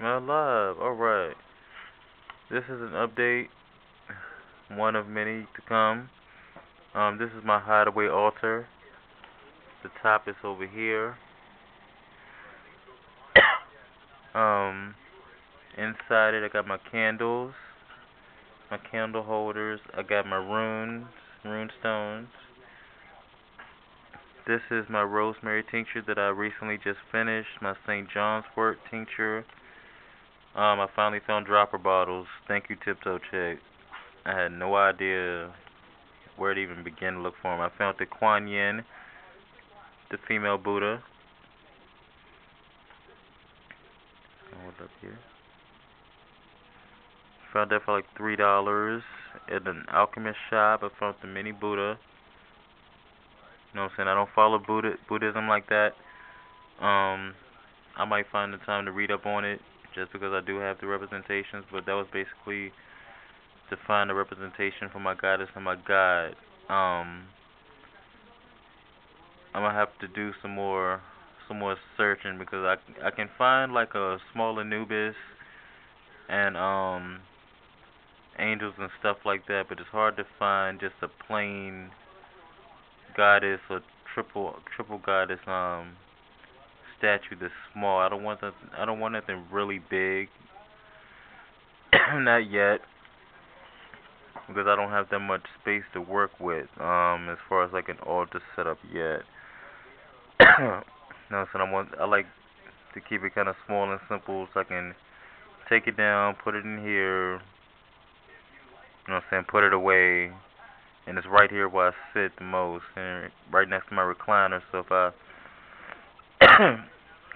My live. Alright. This is an update, one of many to come. This is my hideaway altar. The top is over here. um, Inside it, I got my candles, my candle holders. I got my rune stones. This is my rosemary tincture that I recently just finished. My St. John's wort tincture. I finally found dropper bottles. Thank you, Tiptoe Chick. I had no idea where to even begin to look for them. I found the Kuan Yin, the female Buddha. Hold up here. Found that for like $3 at an alchemist shop. I found the mini Buddha. You know what I'm saying? I don't follow Buddhism like that. I might find the time to read up on it just because I do have the representations, but that was basically to find a representation for my goddess and my god. I'm gonna have to do some more searching because I can find like a small Anubis and angels and stuff like that, but it's hard to find just a plain goddess or triple goddess statue that's small. I don't want nothing really big. Not yet, because I don't have that much space to work with. As far as like an altar setup yet. No, so I like to keep it kind of small and simple so I can take it down, put it in here. You know what I'm saying? Put it away, and it's right here where I sit the most, and right next to my recliner. So if I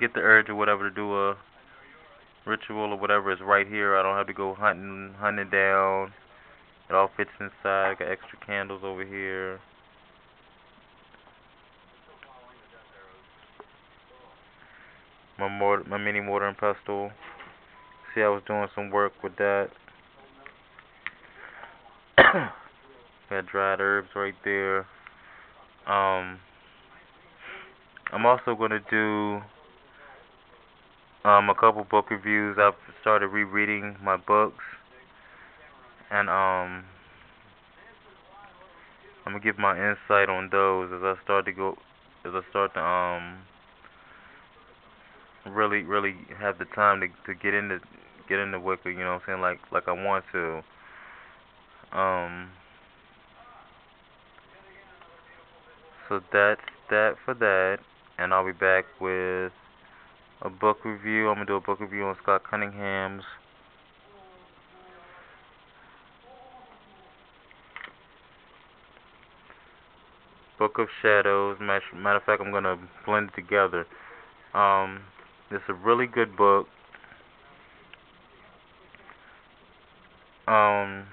get the urge or whatever to do a ritual or whatever, it's right here. I don't have to go hunting it down. It all fits inside. I got extra candles over here. My mini mortar and pestle. See, I was doing some work with that. Got dried herbs right there. Um, I'm also gonna do a couple book reviews. I've started rereading my books, and I'm gonna give my insight on those as I start to really have the time to get into Wicca. You know what I'm saying? Like I want to. Um, so that's that for that, and I'll be back with a book review. I'm gonna do a book review on Scott Cunningham's Book of Shadows. Matter of fact, I'm gonna blend it together. Um, it's a really good book. Um,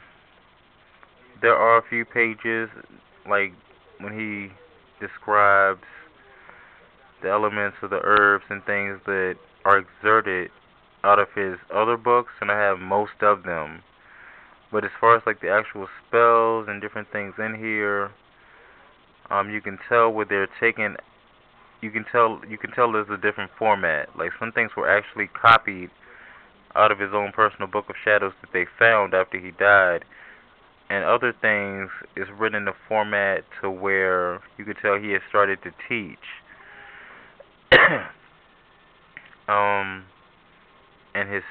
there are a few pages like when he describes the elements of the herbs and things that are exerted out of his other books, and I have most of them. But as far as like the actual spells and different things in here, you can tell where they're taken. You can tell there's a different format. Like some things were actually copied out of his own personal book of shadows that they found after he died, and other things is written in a format to where you could tell he had started to teach. um, and his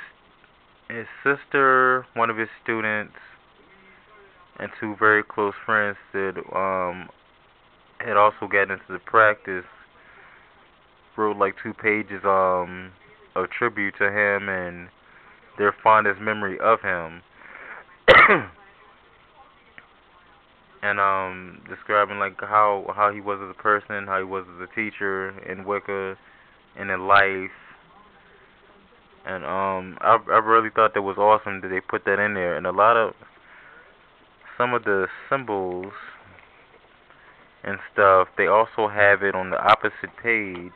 sister, one of his students, and two very close friends that had also gotten into the practice wrote like 2 pages of tribute to him and their fondest memory of him. And describing like how he was as a person, how he was as a teacher in Wicca and in life. And I really thought that was awesome that they put that in there. And a lot of some of the symbols and stuff, they also have it on the opposite page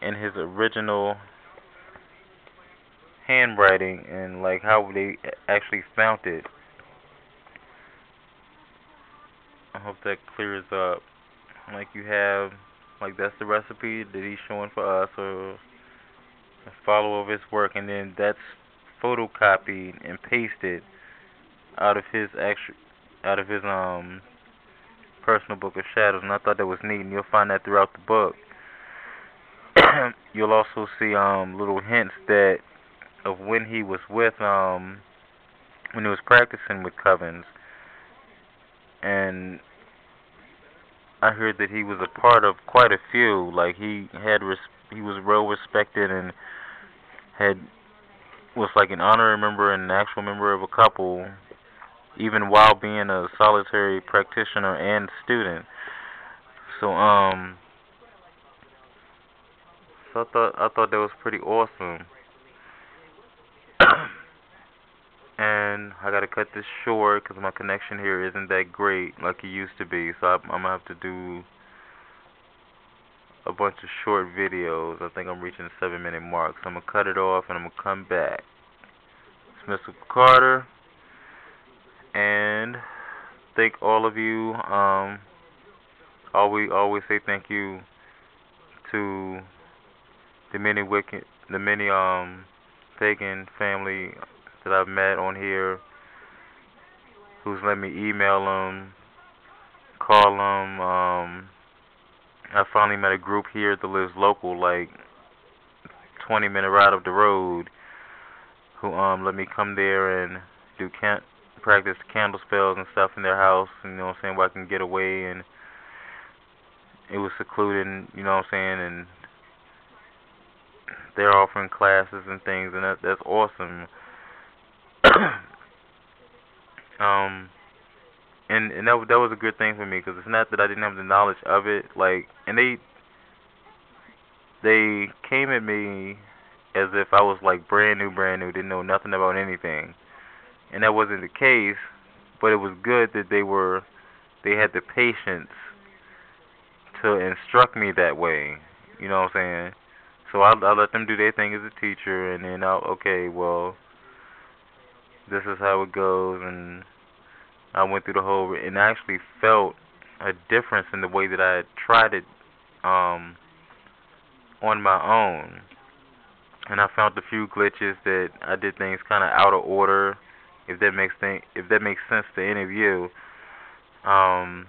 in his original handwriting and like how they actually found it. I hope that clears up. Like you have, like that's the recipe that he's showing for us, or a follower of his work, and then that's photocopied and pasted out of his personal book of shadows, and I thought that was neat. And you'll find that throughout the book. You'll also see little hints that of when he was with when he was practicing with covens, and I heard that he was a part of quite a few. Like he was well respected and had was like an honorary member and an actual member of a couple, even while being a solitary practitioner and student. So I thought that was pretty awesome. And I gotta cut this short because my connection here isn't that great like it used to be. So I'm gonna have to do a bunch of short videos. I think I'm reaching the 7-minute mark, so I'm gonna cut it off and I'm gonna come back. It's Mr. Carter, and thank all of you. Always say thank you to the many pagan family that I've met on here, who's let me email them, call them. I finally met a group here that lives local, like 20-minute ride up the road, who let me come there and do practice candle spells and stuff in their house. You know what I'm saying? Where I can get away, and it was secluded. You know what I'm saying? And they're offering classes and things, and that's awesome. And that was a good thing for me, because it's not that I didn't have the knowledge of it, like, and they came at me as if I was like brand new, didn't know nothing about anything, and that wasn't the case. But it was good that they had the patience to instruct me that way. You know what I'm saying? So I let them do their thing as a teacher, and then okay, well, this is how it goes, and I went through the whole, and I actually felt a difference in the way that I had tried it on my own, and I found a few glitches that I did things kind of out of order. If that makes sense to any of you, and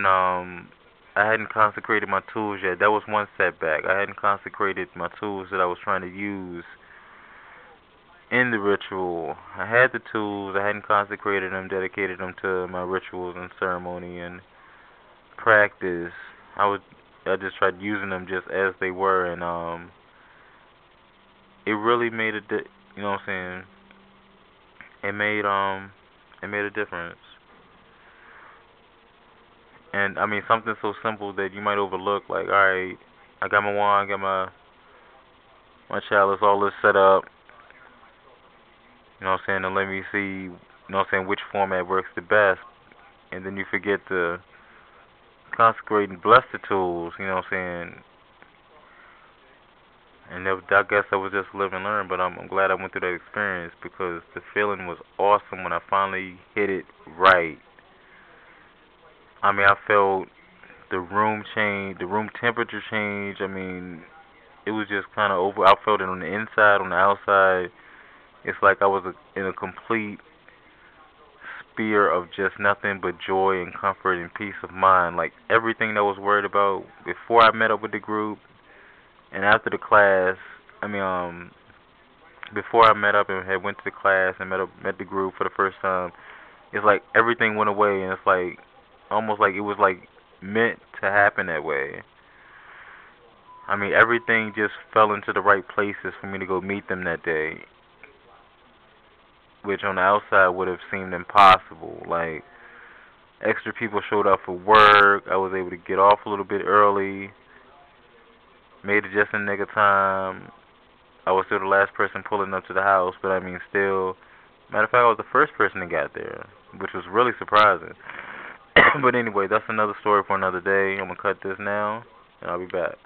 I hadn't consecrated my tools yet. That was one setback. I hadn't consecrated my tools that I was trying to use in the ritual. I had the tools, I hadn't consecrated them, dedicated them to my rituals and ceremony and practice. I just tried using them just as they were, and it really made you know what I'm saying? It made a difference. And I mean, something so simple that you might overlook, like, all right, I got my wand, I got my chalice, all this set up. You know what I'm saying? And let me see, you know what I'm saying, which format works the best. And then you forget to consecrate and bless the tools, you know what I'm saying? And I guess that was just live and learn, but I'm glad I went through that experience, because the feeling was awesome when I finally hit it right. I mean, I felt the room change, the room temperature change. I mean, it was just kind of over. I felt it on the inside, on the outside. It's like I was in a complete sphere of just nothing but joy and comfort and peace of mind. Like, everything that I was worried about before I met up with the group and after the class. I mean, before I met up and had went to the class and met the group for the first time, it's like everything went away, and it's like almost like it was like meant to happen that way. I mean, everything just fell into the right places for me to go meet them that day, which on the outside would have seemed impossible. Like, extra people showed up for work. I was able to get off a little bit early. Made it just in the nick of time. I was still the last person pulling up to the house, but I mean, still. Matter of fact, I was the first person that got there, which was really surprising. But anyway, that's another story for another day. I'm going to cut this now, and I'll be back.